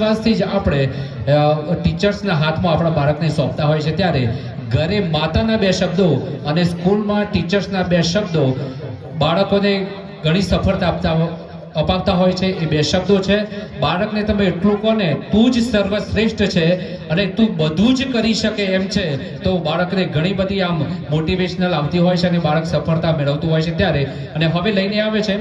વિશ્વાસથી જ આપણે ટીચર્સના હાથમાં આપણા બાળકને સોંપતા હોય છે ત્યારે ઘરે માતાના 2 શબ્દો અને સ્કૂલમાં ટીચર્સના 2 શબ્દો બાળકોને ઘણી સફળતા અપાવતા હોય છે। એ 2 શબ્દો છે, બાળકને તમે એટલું કહો ને તું જ સર્વશ્રેષ્ઠ છે અને તું બધું જ કરી શકે એમ છે, તો બાળકને ઘણી બધી આમ મોટિવેશનલ આવતી હોય છે અને બાળક સફળતા મેળવતું હોય છે। ત્યારે અને હવે લઈને આવે છે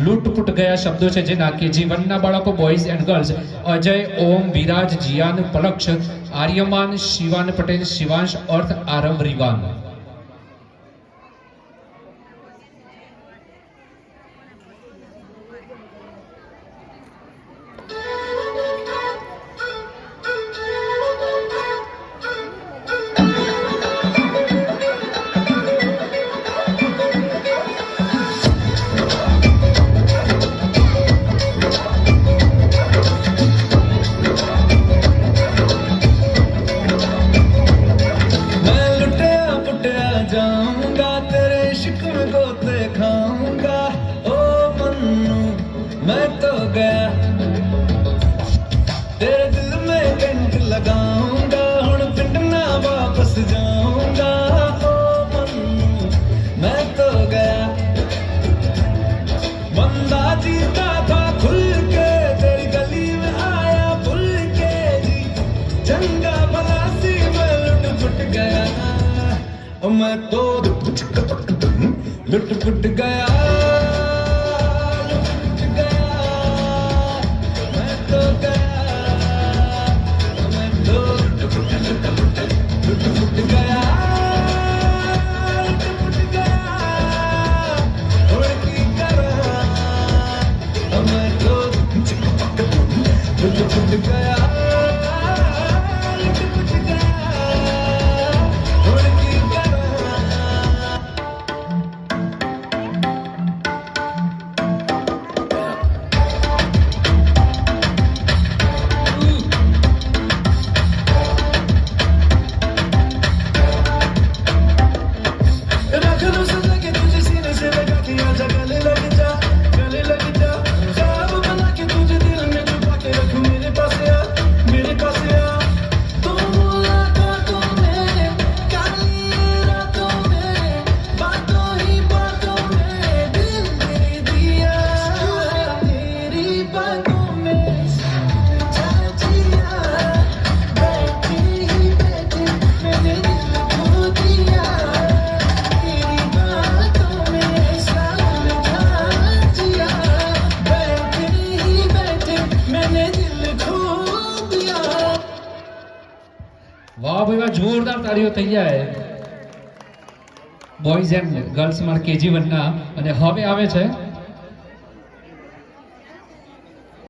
લૂંટપૂટ ગયા શબ્દો છે જેના KG1ના બાળકો બોયઝ એન્ડ ગર્લ્સ અજય, ઓમ, વિરાજ, જીયાન, પલક્ષ, આર્યમાન, શિવાન પટેલ, શિવાંશ, અર્થ, આરવ, રીવાન। जाऊंगा तेरे इश्क में गोते खाऊंगा ओ मन्नू मैं तो गया तेरे दिल में कंठ लगाऊंगा हुण पिंड ना वापस जाऊंगा ओ मन्नू मैं तो गया बंदा जीता था खुल के तेरी गली में आया भूल के जी चंगा भला सी मैं लुट पुट गया मैं तो लुट पुट गया मैं तो गया मैं तो लुट पुट गया लुट पुट गया उड़की करा मैं तो लुट पुट गया વાહ ભાઈ વાહ, જોરદાર તાળીઓ થઈ જાય બોયઝ એન્ડ ગર્લ્સ માં KG1ના। અને હવે આવે છે